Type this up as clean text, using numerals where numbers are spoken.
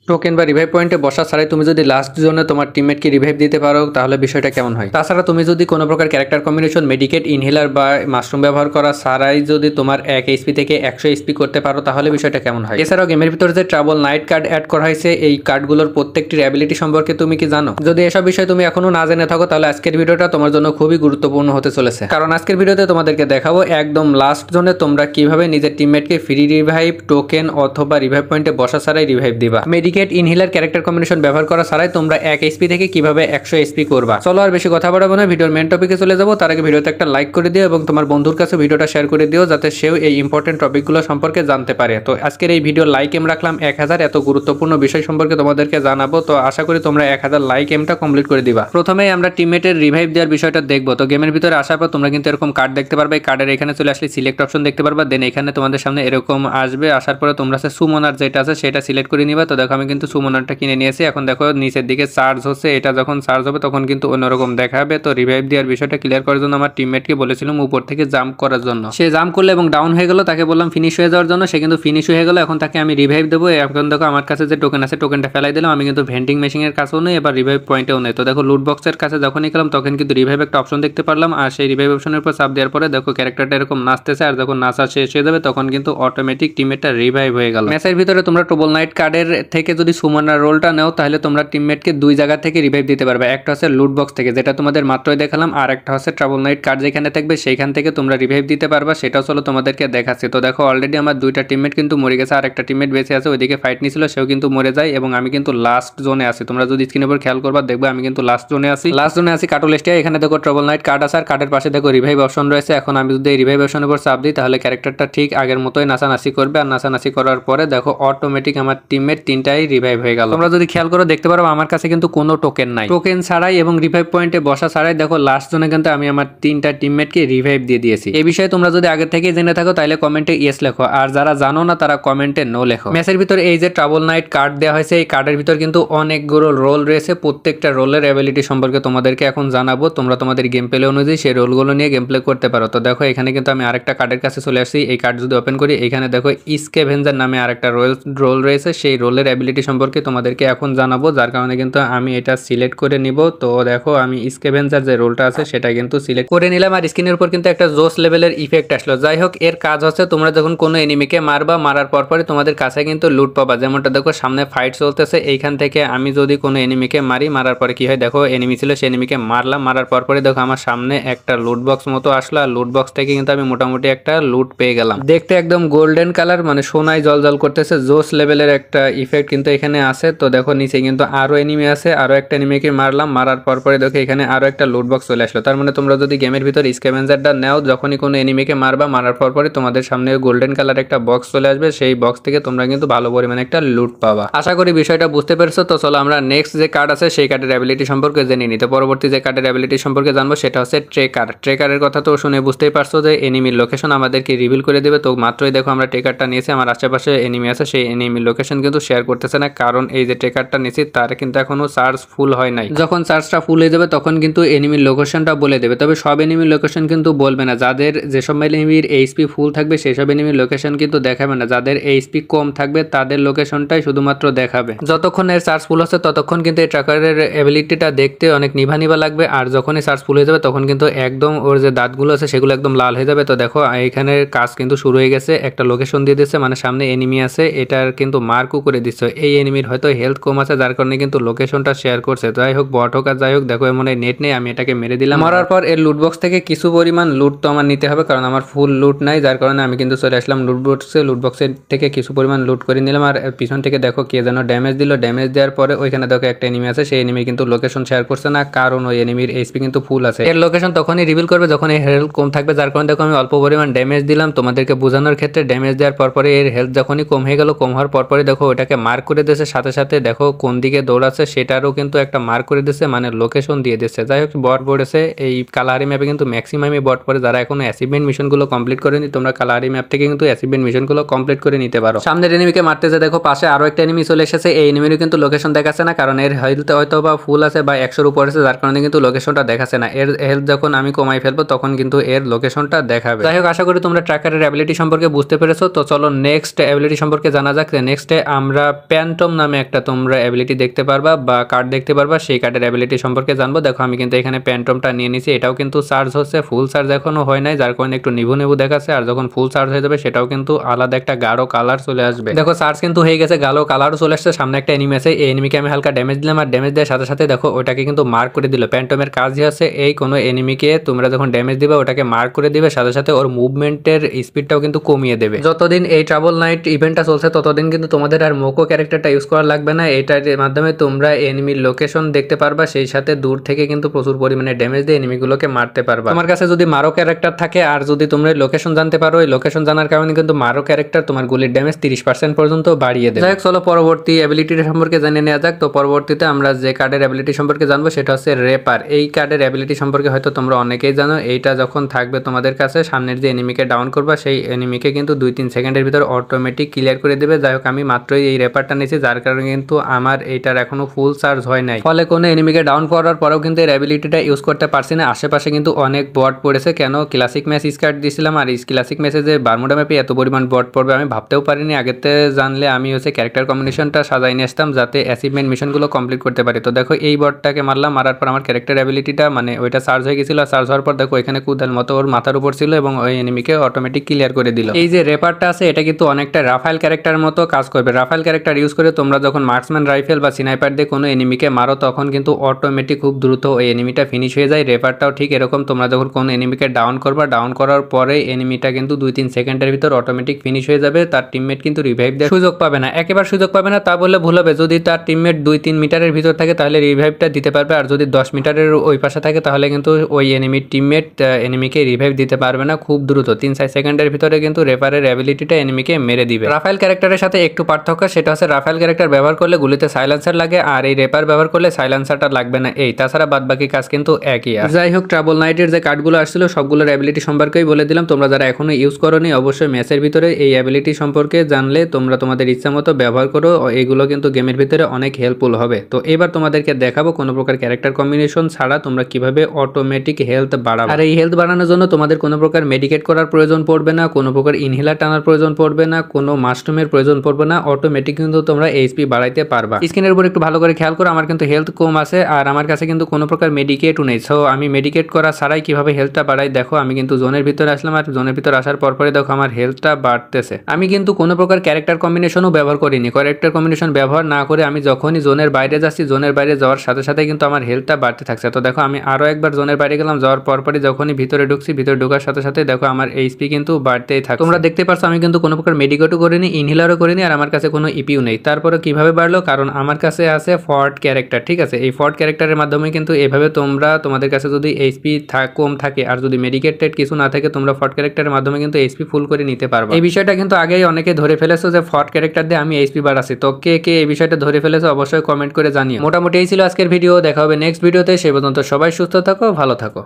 Token বা revive পয়েন্টে বসা ছাড়াই তুমি যদি লাস্ট জোনে তোমার টিমমেটকে রিভাইভ দিতে পারো তাহলে বিষয়টা কেমন হয়। তাছাড়া তুমি যদি কোনো প্রকার ক্যারেক্টার কম্বিনেশন মেডিকেট ইনহেলার বা মাশরুম ব্যবহার করা ছাড়াই যদি তোমার 1 এইচপি থেকে 100 এইচপি করতে পারো তাহলে বিষয়টা কেমন হয়। এছাড়াও গেমের ভিতরে যে ট্রাবল নাইট কার্ড অ্যাড করা হয়েছে এই কার্ডগুলোর প্রত্যেকটির অ্যাবিলিটি সম্পর্কে তুমি কি জানো? যদি এসব বিষয় তুমি এখনো না জেনে থাকো তাহলে আজকের ভিডিওটা তোমার জন্য খুবই গুরুত্বপূর্ণ হতে চলেছে, কারণ আজকের ভিডিওতে তোমাদেরকে দেখাবো একদম লাস্ট জোনে তোমরা কিভাবে নিজের টিমমেটকে ফ্রি রিভাইভ টোকেন অথবা রিভাইভ পয়েন্টে বসা ছাড়াই রিভাইভ দিবা। মেডিকেট ইনহেলার ক্যারেক্টার কম্বিনেশন ব্যবহার করা ছাড়াই তোমরা 1 এইচপি থেকে কিভাবে 100 এইচপি করবা। চলো আর বেশি কথা বাড়াবো না, ভিডিওর মেন টপিকে চলে যাবো। তার আগে ভিডিওতে একটা লাইক করে দিও এবং তোমার বন্ধুর কাছে ভিডিওটা শেয়ার করে দিও যাতে সেও এই ইম্পর্টেন্ট টপিকগুলো সম্পর্কে জানতে পারে। তো আজকের এই ভিডিও লাইক এম রাখলাম 1000, এত গুরুত্বপূর্ণ বিষয় সম্পর্কে তোমাদেরকে জানাবো। তো আশা করি তোমরা 1000 লাইক এমটা কমপ্লিট করে দিবা। প্রথমেই আমরা টিমমেটের রিভাইভ দেওয়ার বিষয়টা দেখবো। তো গেমের ভিতরে আসার পর তোমরা কিন্তু এরকম কার্ড দেখতে পারবে, কার্ডের এখানে চলে আসলে সিলেক্ট অপশন দেখতে পারবা, দেন এখানে তোমাদের সামনে এরকম আসবে। আসার পরে তোমরা সুমনার যেটা আছে সেটা সিলেক্ট করে নিবা। তো দেখো আমি কিন্তু সুমনারটা কিনে নিয়েছি। এখন দেখো নিচের দিকে চার্জ হচ্ছে, এটা যখন চার্জ হবে তখন কিন্তু অন্যরকম দেখাবে। তো রিভাইভ দেওয়ার বিষয়টা ক্লিয়ার করার জন্য আমার টিমমেটকে বলেছিলাম উপর থেকে জাম্প করার জন্য, সে জাম্প করলে এবং ডাউন হয়ে গেল, তাকে বললাম ফিনিশ হয়ে যাওয়ার জন্য, সে কিন্তু ফিনিশ হয়ে গেল। এখন তাকে আমি রিভাইভ দেবো। এখন দেখো আমার কাছে যে টোকেন আছে টোকেনটা ফেলাই দিলাম, আমি কিন্তু ভেন্ডিং মেশিনের কাছেও নেই, এবার রিভাইভ পয়েন্টেও নেই। তো দেখো লুট বক্সের কাছে যখনই গেলাম তখন কিন্তু রিভাইভ একটা অপশন দেখতে পারলাম, আর সেই রিভাইভ অপশনের উপর চাপ দেওয়ার পরে দেখো ক্যারেক্টারটা এরকম নাচতেছে, আর যখন নাচা শেষ হয়ে যাবে তখন কিন্তু অটোমেটিক টিমমেটটা রিভাইভ হয়ে গেল। ম্যাচের ভিতরে তোমরা ট্রাবল নাইট কার্ডের থেকে যদি সুমনার রোলটা নাও তাহলে তোমরা টিমমেটকে দুই জায়গা থেকে রিভাইভ দিতে পারবে। একটা হচ্ছে লুট বক্স থেকে যেটা তোমাদের মাত্রই দেখালাম, আর একটা হচ্ছে ট্রাবল নাইট কার্ড যেখানে থাকবে সেইখান থেকে তোমরা রিভাইভ দিতে পারবা। সেটাও চলো তোমাদেরকে দেখাচ্ছি। তো দেখো অলরেডি আমার দুইটা টিমমেট কিন্তু মরে গেছে, আর একটা টিমমেট বেঁচে আছে, ওইদিকে ফাইট নিছিল, সেও কিন্তু মরে যায় এবং আমি কিন্তু লাস্ট জোনে আছি। তোমরা যদি স্ক্রিনের উপর খেয়াল করবা দেখবে আমি কিন্তু লাস্ট জোনে আছি কাটুলিস্টিয়া। এখানে দেখো ট্রাবল নাইট কার্ড আছে, আর কার্ডের পাশে দেখো রিভাইভ অপশন রয়েছে। এখন আমি যদি এই রিভাইভ অপশনের উপর চাপ দিই তাহলে ক্যারেক্টারটা ঠিক আগের মতোই নাচানাচি করবে, আর নাচানাচি করার পরে দেখো অটোমেটিক আমার টিমমেট তিনটাই রিভাইভ হয়ে গেল। তোমরা যদি খেয়াল করো দেখতে পারো আমার কাছে কিন্তু কোনো টোকেন নাই, টোকেন ছাড়াই এবং রিভাইভ পয়েন্টে বসা ছাড়াই দেখো লাস্ট জোনে কিন্তু আমি আমার তিনটা টিমমেটকে রিভাইভ দিয়ে দিয়েছি। এই বিষয়ে তোমরা যদি আগে থেকে জেনে থাকো তাহলে কমেন্টে ইয়েস লেখো, আর যারা জানো না তারা কমেন্টে নো লেখো। ম্যাচের ভিতর এই যে ট্রাবল নাইট কার্ড দেওয়া হয়েছে, এই কার্ডের ভিতর কিন্তু অনেকগুলো রোল রয়েছে। প্রত্যেকটা রোলের অ্যাবিলিটি সম্পর্কে তোমাদেরকে এখন জানাবো। তোমরা তোমাদের গেম প্লে অনুযায়ী সেই রোলগুলো নিয়ে গেম প্লে করতে পারো। তো দেখো এখানে কিন্তু আমি আরেকটা কার্ডের কাছে চলে আসছি। এই কার্ড যদি ওপেন করি এখানে দেখো স্কেভেঞ্জার নামে আরেকটা রোল রয়েছে, সেই রোলের অ্যাবিলিটি সম্পর্কে তোমাদেরকে এখন জানাবো, যার কারণে কিন্তু আমি এটা সিলেক্ট করে নিব। তো দেখো আমি স্কেভেঞ্জার যে রোলটা আছে সেটা কিন্তু সিলেক্ট করে নিলাম, আর স্ক্রিনের উপর কিন্তু একটা জোস লেভেলের ইফেক্ট আসলো। যাই হোক, এর কাজ হচ্ছে তোমরা যখন কোনো এনিমিকে মারবা, মারার পরপরই তোমাদের কাছে কিন্তু লুট পাবা। যেমনটা দেখো সামনে ফাইট চলতেছে, এইখান থেকে আমি যদি কোনো এনিমিকে মারি, মারার পরে কি হয় দেখো এনিমি ছিল সেই এনিমিকে মারলাম, মারার পরপরই দেখো আমার সামনে একটা লুট বক্স মতো আসলো, আর লুট বক্স থেকে কিন্তু আমি মোটামুটি একটা লুট পেয়ে গেলাম। দেখতে একদম গোল্ডেন কালার, মানে সোনায় জলজল করতেছে, জোস লেভেলের একটা ইফেক্ট কিন্তু এখানে আছে। তো দেখো নিচে কিন্তু আরো এনিমি আছে, আরো একটা এনিমিকে মারলাম, মারার পরপরে দেখো এখানে আরো একটা লুট বক্স চলে আসলো। তার মানে তোমরা যদি গেমের ভিতর স্ক্যাভেঞ্জারটা নাও, যখনই কোনো এনিমিকে মারবা, মারার পরপরে তোমাদের সামনে গোল্ডেন কালার একটা বক্স চলে আসবে, সেই বক্স থেকে তোমরা কিন্তু ভালো পরিমাণে একটা লুট পাবা। আশা করি বিষয়টা বুঝতে পেরেছো। তো চলো আমরা নেক্সট যে কার্ড আছে সেই কার্ডের অ্যাবিলিটি সম্পর্কে জেনে নিই। তো পরবর্তী যে কার্ডের অ্যাবিলিটি সম্পর্কে জানবো সেটা হচ্ছে ট্রেকারের কথা তো শুনে বুঝতেই পারছো যে এনিমির লোকেশন আমাদেরকে রিভিল করে দেবে। তো মাত্রই দেখো আমরা ট্রেকারটা নিয়েছি, আমার আশেপাশে এনিমি আছে, সেই এনিমির লোকেশন কিন্তু শেয়ার করতেছে না, কারণ এই যে ট্রেকারটা নিয়েছি তার কিন্তু এখনো চার্জ ফুল হয় নাই। যখন চার্জটা ফুল হয়ে যাবে তখন কিন্তু এনিমির লোকেশনটা বলে দেবে, তবে সব এনিমির লোকেশন কিন্তু বলবে না। যাদের যেসব এনিমির এইচপি ফুল থাকবে সেই সব এনিমির লোকেশন কিন্তু দেখাবে না, যাদের এইচপি কম থাকবে তাদের লোকেশনটাই শুধুমাত্র দেখাবে। যতক্ষণ এর চার্জ ফুল হচ্ছে ততক্ষণ কিন্তু এই ট্রেকারের অ্যাবিলিটিটা দেখতে অনেক নিভা লাগবে, আর যখনই চার্জ ফুল হয়ে যাবে তখন কিন্তু একদম ওর যে দাঁতগুলো আছে সেগুলো একদম লাল হয়ে যাবে। তো দেখো এখানে কাজ কিন্তু শুরু হয়ে গেছে, একটা লোকেশন দিয়ে দিচ্ছে, মানে সামনে এনিমি আছে এটার কিন্তু মার্কও করে দিচ্ছে। এই এনিমির হয়তো হেলথ কম আছে যার কারণে কিন্তু লোকেশনটা শেয়ার করছে। যাই হোক বট হোক আর যাই হোক, দেখো এমন নেট নেই, আমি এটাকে মেরে দিলাম। মারার পর এর লুট বক্স থেকে কিছু পরিমাণ লুট তো আমার নিতে হবে, কারণ আমার ফুল লুট নাই, যার কারণে আমি কিন্তু চলে আসলাম লুট বক্সের থেকে কিছু পরিমাণ লুট করে নিলাম। আর পিছন থেকে দেখো কে যেন ড্যামেজ দিল, ড্যামেজ দেওয়ার পরে ওইখানে দেখো একটা এনিমি আছে, সেই এনিমি কিন্তু লোকেশন শেয়ার করছে না, কারণ ওই এনিমির এইচপি কিন্তু ফুল আছে। এর লোকেশন তখনই রিভিল করবে যখন এর হেলথ কম থাকবে, যার কারণে দেখো আমি অল্প পরিমাণ ড্যামেজ দিলাম তোমাদেরকে বোঝানোর ক্ষেত্রে। ড্যামেজ দেওয়ার পরপরে এর হেলথ যখনই কম হয়ে গেল, কম হওয়ার পরপরে দেখো ওটাকে মার্ক করে দিয়েছে, সাথে সাথে দেখো কোন দিকে দৌড়াচ্ছে সেটারও কিন্তু একটা মার্ক করে দিয়েছে, মানে লোকেশন দিয়ে দিচ্ছে। যাই হোক বট পড়েছে এই কালাহারি ম্যাপে কিন্তু ম্যাক্সিমামই বট পড়ে। যারা এখনো অ্যাচিভমেন্ট মিশনগুলো কমপ্লিট করেনি তোমরা কালাহারি ম্যাপ থেকে কিন্তু অ্যাচিভমেন্ট মিশনগুলো কমপ্লিট করে নিতে পারো। সামনের এনিমিকে মারতে যে দেখো পাশে আরো একটা এনিমি চলে এসেছে, এই এনিমিরও কিন্তু লোকেশন দেখাচ্ছে না, কারণ এর হেলথ হয়তো বা ফুল আছে বা 100-র উপর আছে, যার কারণে কিন্তু লোকেশনটা দেখাচ্ছে না। এর হেলথ যখন আমি কমাই ফেলবো তখন কিন্তু এর লোকেশনটা দেখাবে। যাই হোক আশা করি তোমরা ট্র্যাকারের অ্যাবিলিটি সম্পর্কে বুঝতে পেরেছো। তো চলো নেক্সট অ্যাবিলিটি সম্পর্কে জানা যাক। নেক্সটে আমরা প্যান্টম নামে একটা তোমরা অ্যাবিলিটি দেখতে পারবা বা কার্ড দেখতে পারবা, সেই কার্ডের অ্যাবিলিটি সম্পর্কে জানবো। দেখো আমি কিন্তু এখানে প্যান্টমটা নিয়ে নিছি, এটাও কিন্তু চার্জ হচ্ছে, ফুল চার্জ এখনো হয় নাই, যার কারণে একটু নিভু নিভু দেখাচ্ছে। আর যখন ফুল চার্জ হয়ে যাবে সেটাও কিন্তু আলাদা একটা গাঢ় কালার চলে আসবে। দেখো চার্জ কিন্তু হয়ে গেছে, গাঢ় কালারও চলে আসছে। সামনে একটা এনিমি আছে, এই এনিমিকে আমি হালকা ড্যামেজ দিলাম, আর ড্যামেজ দেওয়ার সাথে সাথে দেখো ওটাকে কিন্তু মার্ক করে দিল। প্যান্টমের কাজই আছে এই কোনো এনিমিকে তোমরা যখন ড্যামেজ দিবে ওটাকে মার্ক করে দিবে, সাথে সাথে ওর মুভমেন্টের স্পিডটাও কিন্তু কমিয়ে দেবে। যতদিন এই ট্রাবল নাইট ইভেন্টটা চলছে ততদিন কিন্তু তোমাদের আর মোকো ক্যারেক্টারটা ইউজ করা লাগবে না। এটার মাধ্যমে তোমরা এনিমির লোকেশন দেখতে পারবা, সেই সাথে দূর থেকে কিন্তু প্রচুর পরিমাণে ড্যামেজ দিয়ে এনিমিগুলোকে মারতে পারবা। তোমার কাছে যদি মারো ক্যারেক্টার থাকে আর যদি তোমরা লোকেশন জানতে পারো, এই লোকেশন জানার কারণে কিন্তু মারো ক্যারেক্টার তোমার গুলির ড্যামেজ 30% পর্যন্ত বাড়িয়ে দেবে। যাই হোক, চলো পরবর্তী অ্যাবিলিটির সম্পর্কে জেনে নেওয়া যাক। তো পরবর্তীতে আমরা যে কার্ডের অ্যাবিলিটি সম্পর্কে জানবো সেটা হচ্ছে রেপার। এই কার্ডের অ্যাবিলিটি সম্পর্কে হয়তো তোমরা অনেকেই জানো। এইটা যখন থাকবে তোমাদের কাছে, সামনের যে এনিমিকে ডাউন করবা সেই এনিমিকে কিন্তু 2-3 সেকেন্ডের ভিতর অটোমেটিক ক্লিয়ার করে দেবে। যাই হোক, আমি মাত্রই এই রেপারটা নিয়েছি, যার কারণে কিন্তু আমার এইটার এখনো ফুল চার্জ হয় নাই, ফলে কোনো এনিমিকে ডাউন করার পরেও কিন্তু এর অ্যাবিলিটিটা ইউজ করতে পারছি না। আশেপাশে কিন্তু অনেক বট পড়েছে। কেন ক্লাসিক ম্যাচ স্কার্ট দিয়েছিলাম, আর ক্লাসিক ম্যাচে যে বারমুডা ম্যাপে এত পরিমাণ বট পড়বে আমি ভাবতেও পারিনি। আগেতে জানলে আমি হচ্ছে ক্যারেক্টার কম্বিনেশনটা সাজাই নিয়ে আসতাম যাতে অ্যাচিভমেন্ট মিশনগুলো কমপ্লিট করতে পারি। তো দেখো এই বটটাকে মারলাম, মারার পর আমার ক্যারেক্টার অ্যাবিলিটিটা মানে ওইটা চার্জ হয়ে গেছিল। চার্জ হওয়ার পর দেখো এখানে কুদাল মতো ওর মাথার উপর ছিল এবং ওই এনিমিকে অটোমেটিক ক্লিয়ার করে দিল। এই যে রেপারটা আছে এটা কিন্তু অনেকটা রাফাইল ক্যারেক্টারের মতো কাজ করবে। রাফাইল ক্যারেক্টার ইউজ করে তোমরা যখন মার্কসম্যান রাইফেল বা স্নাইপার দিয়ে কোনো এনিমিকে মারো তখন কিন্তু অটোমেটিক খুব দ্রুত ওই এনিমিটা ফিনিশ হয়ে যায়। রেপারটাও ঠিক এরকম, তোমরা যখন কোনো এনিমিকে ডাউন করবা, ডাউন করার পরে এনিমিটা কিন্তু 2-3 সেকেন্ডের ভিতর অটোমেটিক ফিনিশ হয়ে যাবে। তার টিমমেট কিন্তু রিভাইভ দেওয়ার সুযোগ পাবে না, একেবারে সুযোগ পাবে না। তা বললে ভুল হবে, যদি তার টিমমেট 2-3 মিটারের ভিতর থাকে তাহলে রিভাইভটা দিতে পারবে, আর যদি 10 মিটারের ওই পাশে থাকে তাহলে কিন্তু ওই এনিমির টিমমেট এনিমিকে রিভাইভ দিতে পারবে না। খুব দ্রুত 3-4 সেকেন্ডের ভিতরে কিন্তু রেপারের অ্যাবিলিটিটা এনিমিকে মেরে দিবে। রাফাইল ক্যারেক্টারের সাথে একটু পার্থক্য, সেটা হচ্ছে রাফাইল ক্যারেক্টার ব্যবহার করলে গুলিতে সাইলেন্সার লাগে, আর এই রেপার ব্যবহার করলে সাইলেন্সারটা লাগবে না। এই তাছাড়া বাদবাকি কাজ কিন্তু একই। যাই হোক, ট্রাবল নাইটের যে কার্ডগুলো আসছিল সবগুলোর অ্যাবিলিটি সম্পর্কেই বলে দিলাম। তোমরা যারা এখনো ইউজ করোনি অবশ্যই ম্যাচের ভিতরে এই অ্যাবিলিটি সম্পর্কে জানলে তোমরা তোমাদের ইচ্ছা মতো ব্যবহার করো, এগুলো কিন্তু গেমের ভিতরে অনেক হেল্পফুল হবে। তো এবার তোমাদেরকে দেখাবো কোনো প্রকার ক্যারেক্টার কম্বিনেশন ছাড়া তোমরা কিভাবে অটোমেটিক হেলথ বাড়াবে। আর এই হেলথ বাড়ানোর জন্য তোমাদের কোনো প্রকার মেডিকেট করার প্রয়োজন পড়বে না, কোনো প্রকার ইনহেলার টানার প্রয়োজন পড়বে না, কোনো মাশরুমের প্রয়োজন পড়বে না। অটোমেটিক কিন্তু তোমরা এইচপি বাড়াইতে পারবা। স্ক্রিনের উপর একটু ভালো করে খেয়াল করো, আমার কিন্তু হেলথ কম আছে আর আমার কাছে কিন্তু কোনো প্রকার মেডিকেটও নেই। সো আমি মেডিকেট করা ছাড়াই কিভাবে হেলথটা বাড়াই দেখো। আমি কিন্তু জোনের ভিতরে আসলাম, আর জোনের ভিতরে আসার পরে দেখো আমার হেলথটা বাড়তেছে। আমি কিন্তু কোনো প্রকার ক্যারেক্টার কম্বিনেশনও ব্যবহার করিনি। ক্যারেক্টার কম্বিনেশন ব্যবহার না করে আমি যখনই জোনের বাইরে যাচ্ছি, জোনের বাইরে যাওয়ার সাথে সাথে কিন্তু আমার হেলথটা বাড়তে থাকছে। তো দেখো আমি আরও একবার জোনের বাইরে গেলাম, যাওয়ার পরপরই যখনই ভিতরে ঢুকছি, ভিতরে ঢোকার সাথে সাথে দেখো আমার এইচপি কিন্তু বাড়তেই থাকে। তোমরা দেখতে পারছো আমি কিন্তু কোনো প্রকার মেডিকেটও করিনি, ইনহেলারও করিনি, আর আমার কাছে কোনো ইপিও নেই। তারপরে কিভাবে বাড়লো, কারণ আমার কাছে আছে ফর্ট ক্যারেক্টার। ঠিক আছে, এই ফর্ট ক্যারেক্টারের মাধ্যমে কিন্তু এভাবে তোমরা তোমাদের কাছে যদি এইচপি কম থাকে আর যদি মেডিকেটেড কিছু না থাকে তোমরা ফর্ট ক্যারেক্টারের মাধ্যমে কিন্তু এইচপি ফুল করে নিতে পারবে। এই বিষয়টা কিন্তু আগেই অনেকে ধরে ফেলেছো যে ফর্ট ক্যারেক্টার দিয়ে আমি এইচপি বাড়াচ্ছি। তো কে কে এই বিষয়টা ধরে ফেলেছো অবশ্যই কমেন্ট করে জানিও। মোটামুটি এই ছিল আজকের ভিডিও, দেখা হবে নেক্সট ভিডিওতে। সে পর্যন্ত সবাই সুস্থ থাকো, ভালো থাকো।